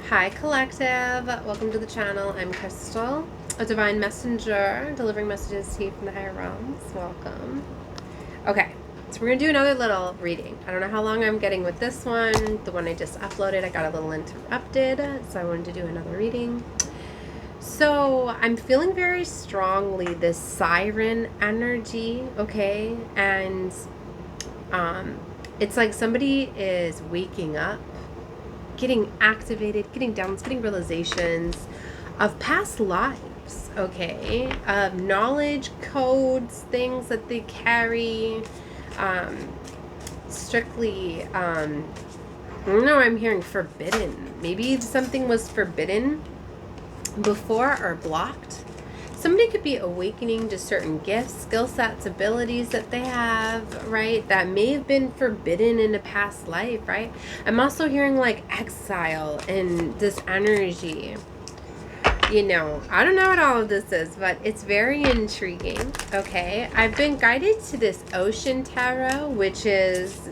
Hi Collective, welcome to the channel. I'm Crystal, a divine messenger delivering messages to you from the higher realms. Welcome. Okay, so we're going to do another little reading. I don't know how long I'm getting with this one. The one I just uploaded, I got a little interrupted, so I wanted to do another reading. So I'm feeling very strongly this Siren energy, okay? And it's like somebody is waking up, getting activated, getting downloads, getting realizations of past lives, okay? Of knowledge, codes, things that they carry, strictly, I don't know, I'm hearing forbidden. Maybe something was forbidden before or blocked. Somebody could be awakening to certain gifts, skill sets, abilities that they have, right? That may have been forbidden in a past life, right? I'm also hearing like exile and this energy. You know, I don't know what all of this is, but it's very intriguing, okay? I've been guided to this ocean tarot, which is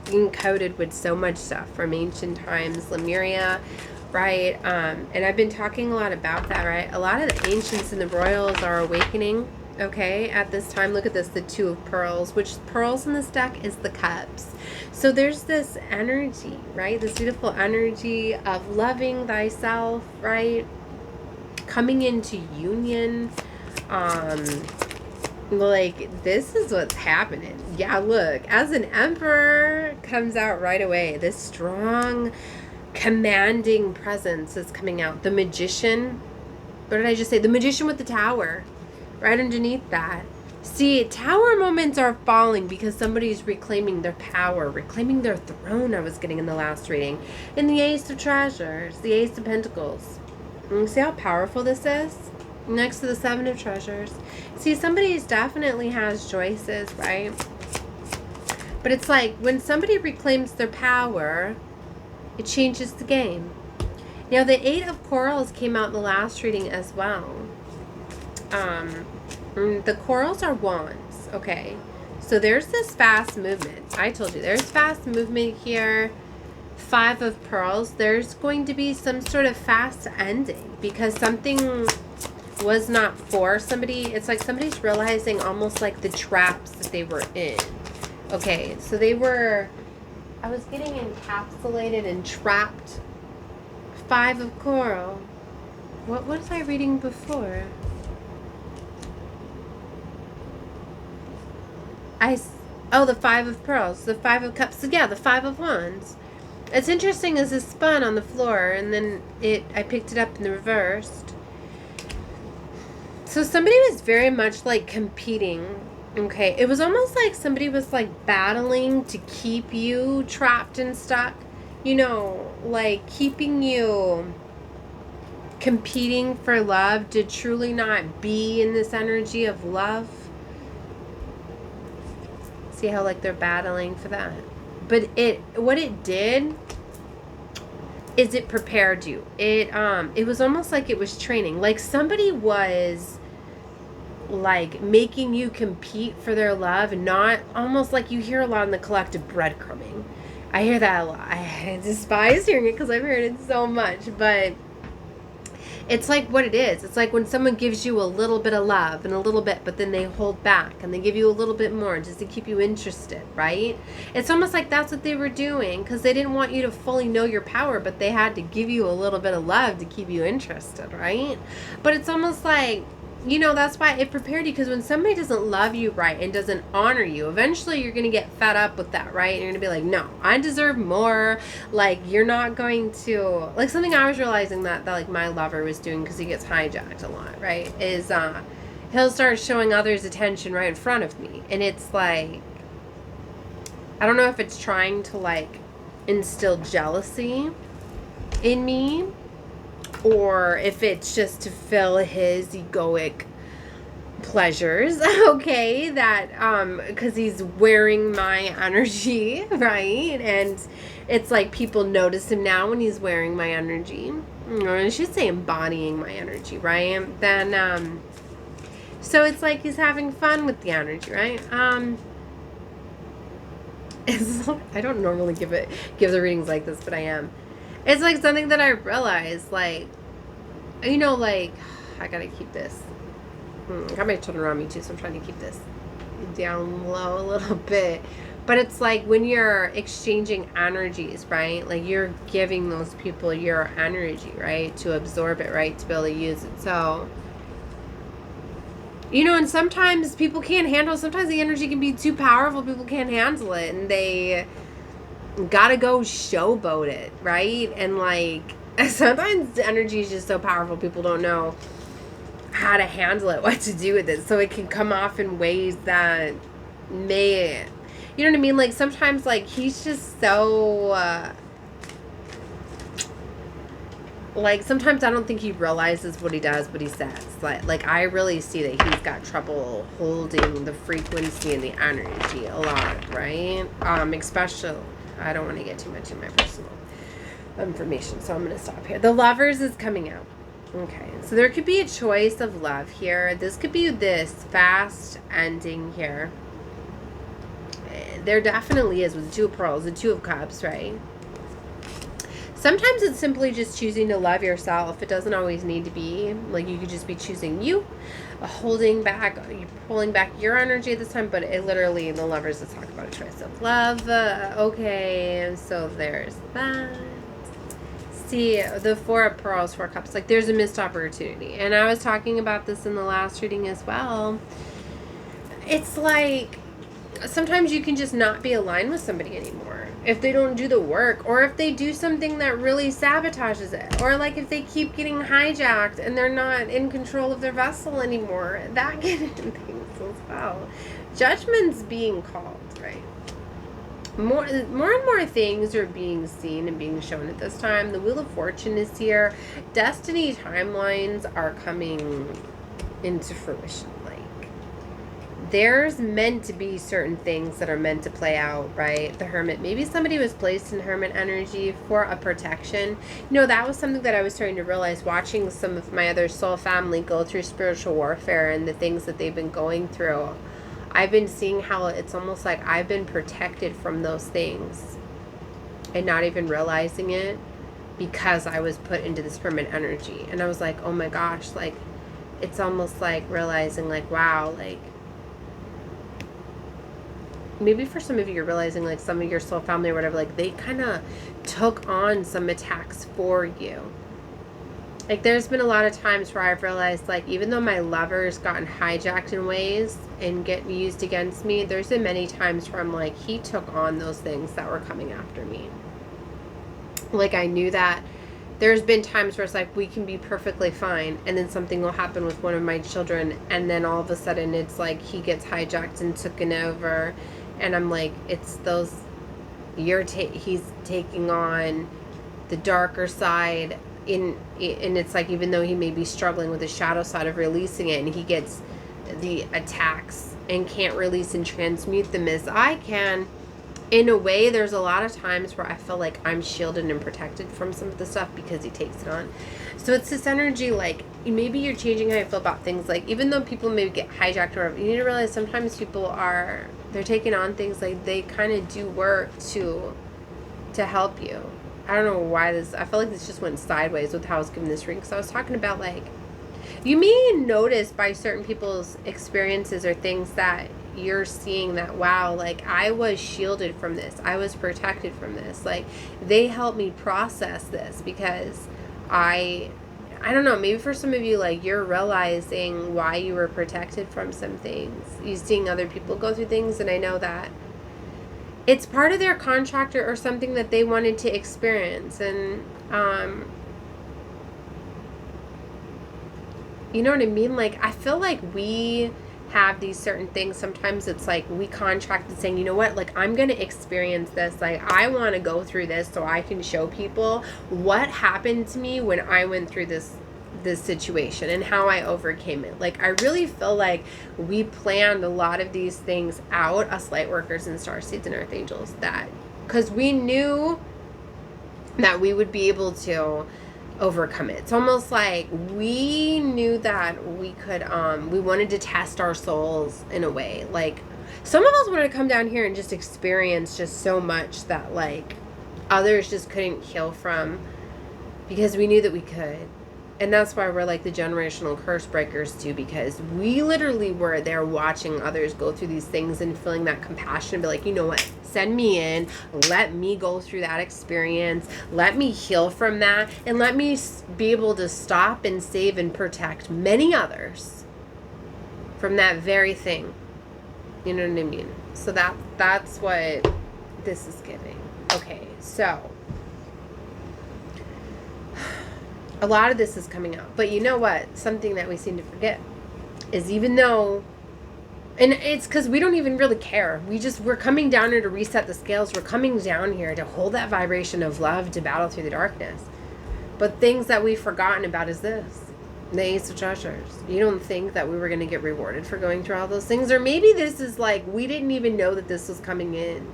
encoded with so much stuff from ancient times, Lemuria, right? And I've been talking a lot about that, right? A lot of the ancients and the royals are awakening, okay, at this time. Look at this, the Two of Pearls, which pearls in this deck is the cups. So there's this energy, right? This beautiful energy of loving thyself, right? Coming into union. Like, this is what's happening. Yeah, look, as an emperor comes out right away. This strong commanding presence is coming out. The magician, what did I just say? The magician with the tower right underneath that. See, tower moments are falling because somebody's reclaiming their power, reclaiming their throne. I was getting in the last reading. And the Ace of Treasures, the Ace of Pentacles. And see how powerful this is? Next to the Seven of Treasures. See, somebody definitely has choices, right? But it's like when somebody reclaims their power, it changes the game. Now, the Eight of Corals came out in the last reading as well. The corals are wands, okay? So there's this fast movement. I told you, there's fast movement here. Five of Pearls. There's going to be some sort of fast ending because something was not for somebody. It's like somebody's realizing almost like the traps that they were in. Okay, so they were... I was getting encapsulated and trapped. Five of Coral. What was I reading before? Oh, the Five of Pearls. The Five of Cups. So yeah, the Five of Wands. It's interesting as it spun on the floor and then I picked it up in the reversed. So somebody was very much like competing. Okay, it was almost like somebody was like battling to keep you trapped and stuck. You know, like keeping you competing for love to truly not be in this energy of love. See how like they're battling for that. But what it did is it prepared you. It was almost like it was training. Like somebody was like making you compete for their love, and not almost like you hear a lot in the collective breadcrumbing. I hear that a lot. I despise hearing it because I've heard it so much, but it's like what it is. It's like when someone gives you a little bit of love and a little bit, but then they hold back and they give you a little bit more just to keep you interested, right? It's almost like that's what they were doing because they didn't want you to fully know your power, but they had to give you a little bit of love to keep you interested, right? But it's almost like, you know, that's why it prepared you, because when somebody doesn't love you right and doesn't honor you, eventually you're going to get fed up with that, right? And you're going to be like, no, I deserve more. Like, you're not going to, like something I was realizing that like my lover was doing, because he gets hijacked a lot, right? Is he'll start showing others attention right in front of me. And it's like, I don't know if it's trying to like instill jealousy in me, or if it's just to fill his egoic pleasures, okay, that because he's wearing my energy, right? And it's like people notice him now when he's wearing my energy, or I should say embodying my energy, right? Then so it's like he's having fun with the energy, right? I don't normally give the readings like this, but I am. It's like something that I realized, like, you know, like, I gotta keep this. I got my children around me too, so I'm trying to keep this down low a little bit. But it's like when you're exchanging energies, right? Like you're giving those people your energy, right? To absorb it, right? To be able to use it. So, you know, and sometimes people can't handle, sometimes the energy can be too powerful. People can't handle it. And they gotta go showboat it, right? And like, sometimes the energy is just so powerful, people don't know how to handle it, what to do with it. So it can come off in ways that may, you know what I mean? Like sometimes, like he's just so, like sometimes I don't think he realizes what he does, what he says. Like I really see that he's got trouble holding the frequency and the energy a lot, right? Especially, I don't want to get too much in my personal information, so I'm going to stop here. The Lovers is coming out. Okay, so there could be a choice of love here. This could be this fast ending here. There definitely is with the Two of Pearls, the Two of Cups, right? Sometimes it's simply just choosing to love yourself. It doesn't always need to be. Like you could just be choosing you, holding back, you're pulling back your energy at this time, but it literally, the Lovers is talking about a choice of love. Okay, so there's that. See, the Four of Pearls, Four of Cups, like there's a missed opportunity. And I was talking about this in the last reading as well. It's like sometimes you can just not be aligned with somebody anymore if they don't do the work, or if they do something that really sabotages it, or like if they keep getting hijacked and they're not in control of their vessel anymore. That can end things as well. Judgment's being called, right? More and more things are being seen and being shown at this time. The Wheel of Fortune is here. Destiny timelines are coming into fruition. Like there's meant to be certain things that are meant to play out, right? The Hermit. Maybe somebody was placed in Hermit energy for a protection. You know, that was something that I was starting to realize watching some of my other soul family go through spiritual warfare and the things that they've been going through. I've been seeing how it's almost like I've been protected from those things and not even realizing it because I was put into this Hermit energy. And I was like, oh my gosh, like it's almost like realizing like, wow, like maybe for some of you you're realizing like some of your soul family or whatever, like they kind of took on some attacks for you. Like there's been a lot of times where I've realized like even though my lover's gotten hijacked in ways and get used against me, there's been many times where I'm like, he took on those things that were coming after me. Like I knew that. There's been times where it's like we can be perfectly fine and then something will happen with one of my children and then all of a sudden it's like he gets hijacked and taken over, and I'm like, it's those he's taking on the darker side and it's like even though he may be struggling with the shadow side of releasing it, and he gets the attacks and can't release and transmute them as I can. In a way, there's a lot of times where I feel like I'm shielded and protected from some of the stuff because he takes it on. So it's this energy, like, maybe you're changing how you feel about things. Like, even though people maybe get hijacked or whatever, you need to realize sometimes people they're taking on things, like, they kind of do work to help you. I don't know why I feel like this just went sideways with how I was giving this reading. Because I was talking about, like, you may notice by certain people's experiences or things that you're seeing that, wow, like I was shielded from this. I was protected from this. Like they helped me process this because I don't know, maybe for some of you, like you're realizing why you were protected from some things. You're seeing other people go through things, and I know that it's part of their contract or something that they wanted to experience. And you know what I mean? Like I feel like we have these certain things. Sometimes it's like we contracted saying, you know what, like I'm going to experience this. Like I want to go through this so I can show people what happened to me when I went through this situation and how I overcame it. Like I really feel like we planned a lot of these things out, us light workers and starseeds and earth angels, that because we knew that we would be able to overcome it. It's almost like we knew that we could we wanted to test our souls in a way. Like some of us wanted to come down here and just experience just so much that like others just couldn't heal from, because we knew that we could. And that's why we're like the generational curse breakers too, because we literally were there watching others go through these things and feeling that compassion and be like, you know what, send me in, let me go through that experience, let me heal from that, and let me be able to stop and save and protect many others from that very thing. You know what I mean? So that's what this is giving. Okay, so a lot of this is coming out. But you know what? Something that we seem to forget is, even though, and it's because we don't even really care. We're coming down here to reset the scales. We're coming down here to hold that vibration of love, to battle through the darkness. But things that we've forgotten about is this. The Ace of Treasures. You don't think that we were going to get rewarded for going through all those things? Or maybe this is like, we didn't even know that this was coming in.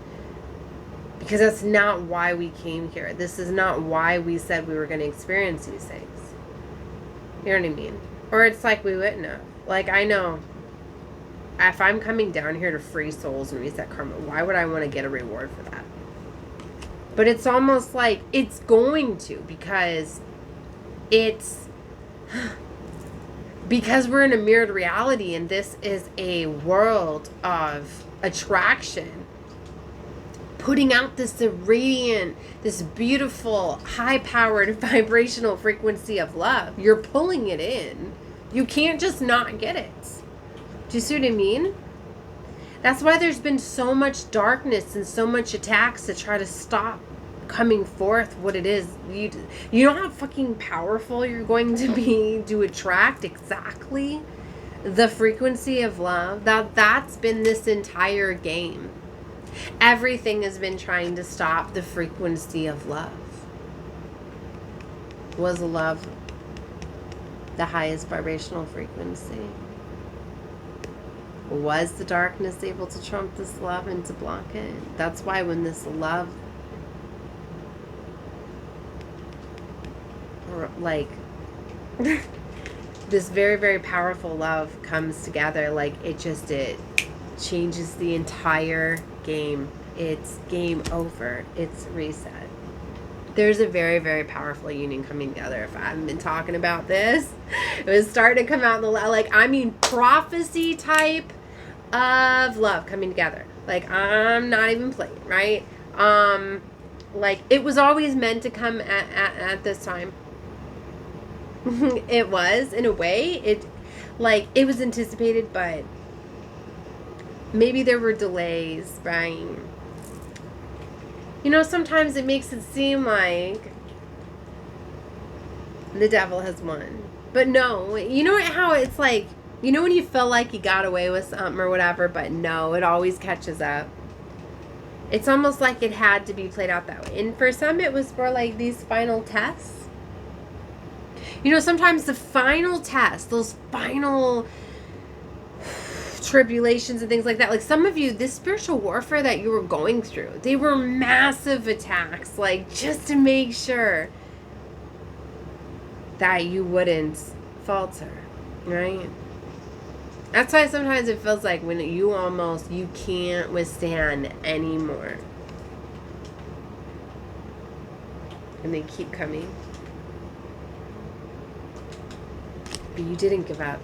Because that's not why we came here. This is not why we said we were going to experience these things. You know what I mean? Or it's like we wouldn't have. Like, I know, if I'm coming down here to free souls and reset karma, why would I want to get a reward for that? But it's almost like it's going to, because we're in a mirrored reality, and this is a world of attraction, putting out this radiant, this beautiful, high-powered vibrational frequency of love. You're pulling it in. You can't just not get it. Do you see what I mean? That's why there's been so much darkness and so much attacks to try to stop coming forth what it is. You know how fucking powerful you're going to be to attract exactly the frequency of love? That's been this entire game. Everything has been trying to stop the frequency of love. Was love the highest vibrational frequency? Was the darkness able to trump this love and to block it? That's why when this love, like, this very, very powerful love comes together, like, it changes the entire game. It's game over. It's reset. There's a very, very powerful union coming together. If I haven't been talking about this, it was starting to come out in the, prophecy type of love coming together. Like, I'm not even playing, right? Like, it was always meant to come at this time. It was, in a way. It was anticipated, but maybe there were delays, right? You know, sometimes it makes it seem like the devil has won. But no, you know how it's like, you know when you feel like you got away with something or whatever, but no, it always catches up. It's almost like it had to be played out that way. And for some, it was for like these final tests. You know, sometimes the final tests, those final tribulations and things like that, like some of you, this spiritual warfare that you were going through, they were massive attacks, like just to make sure that you wouldn't falter, right? That's why sometimes it feels like when you can't withstand anymore, and they keep coming, but you didn't give up.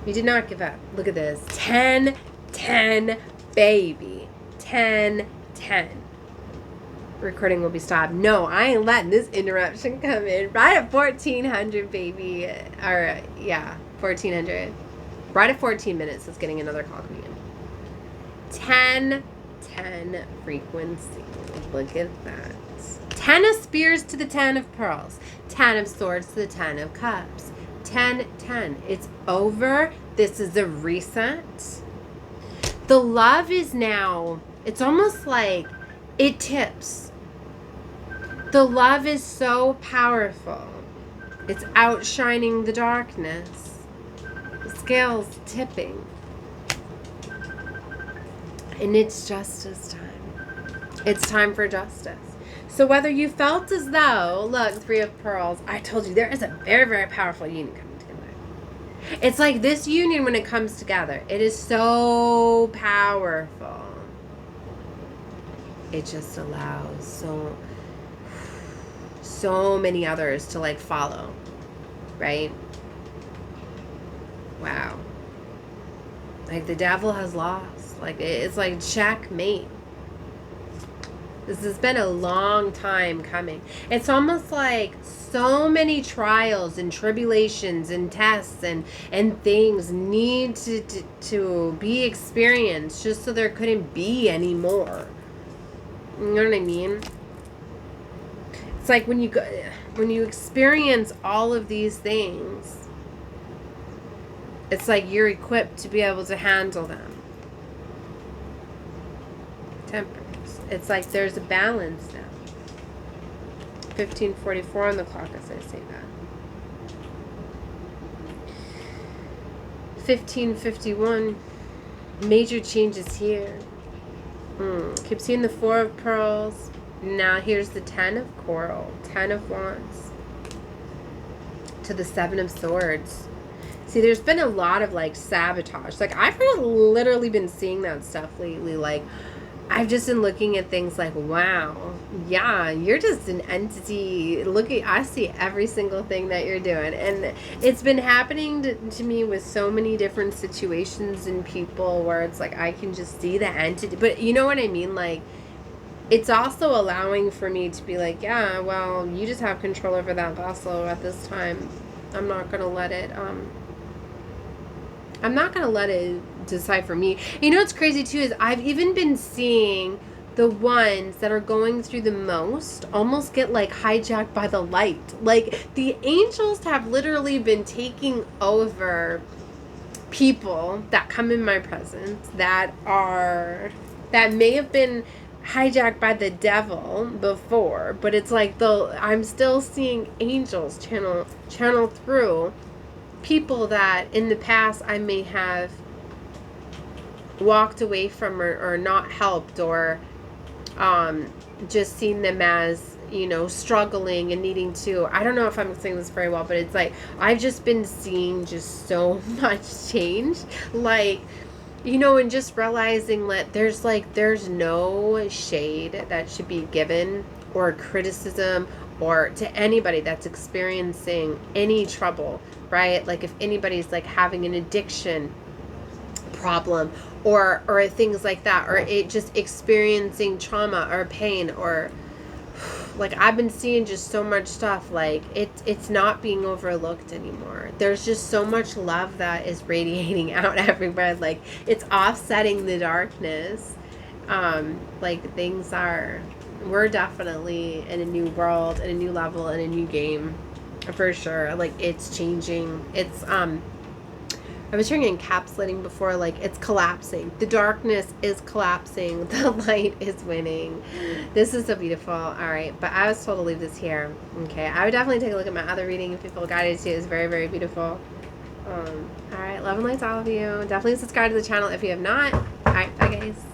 You did not give up. Look at this. 10, 10, baby. 10, 10. Recording will be stopped. No, I ain't letting this interruption come in. Right at 1400, baby. Or, yeah, 1400. Right at 14 minutes, it's getting another call coming in. 10, 10 frequency. Look at that. 10 of spears to the 10 of pearls. 10 of swords to the 10 of cups. 10, 10. It's over. This is a reset. The love is now, it's almost like it tips. The love is so powerful. It's outshining the darkness. The scale's tipping. And it's justice time. It's time for justice. So whether you felt as though, look, 3 of pearls, I told you, there is a very, very powerful union coming together. It's like this union, when it comes together, it is so powerful. it just allows so many others to like follow, right? Wow. Like the devil has lost. Like it's like checkmate. This has been a long time coming. It's almost like so many trials and tribulations and tests and things need to be experienced just so there couldn't be any more. You know what I mean? It's like when you experience all of these things, it's like you're equipped to be able to handle them. Temperance. It's like there's a balance now. 15:44 on the clock as I say that. 15:51. Major changes here. Keep seeing the 4 of pearls. Now here's the 10 of coral. 10 of wands. To the 7 of swords. See, there's been a lot of like sabotage. Like I've literally been seeing that stuff lately. Like I've just been looking at things like, wow, yeah, you're just an entity. I see every single thing that you're doing. And it's been happening to me with so many different situations and people where it's like, I can just see the entity. But you know what I mean? Like, it's also allowing for me to be like, yeah, well, you just have control over that vessel at this time. I'm not going to let it, decide for me. You know what's crazy too is I've even been seeing the ones that are going through the most almost get like hijacked by the light. Like the angels have literally been taking over people that come in my presence that may have been hijacked by the devil before, but it's like I'm still seeing angels channel through people that in the past I may have walked away from or not helped or just seen them as, you know, struggling and needing to, I don't know if I'm saying this very well, but it's like I've just been seeing just so much change, like, you know, and just realizing that there's no shade that should be given or criticism or to anybody that's experiencing any trouble, right? Like if anybody's like having an addiction problem or things like that, or it just experiencing trauma or pain, or like I've been seeing just so much stuff, like it's not being overlooked anymore. There's just so much love that is radiating out everywhere. Like it's offsetting the darkness. Like we're definitely in a new world, in a new level, in a new game for sure. Like it's changing. It's I was hearing encapsulating before, like it's collapsing. The darkness is collapsing. The light is winning. This is so beautiful. All right, but I was told to leave this here. Okay, I would definitely take a look at my other reading if people guided to. It's very, very beautiful. All right, love and light to all of you. Definitely subscribe to the channel if you have not. All right, bye guys.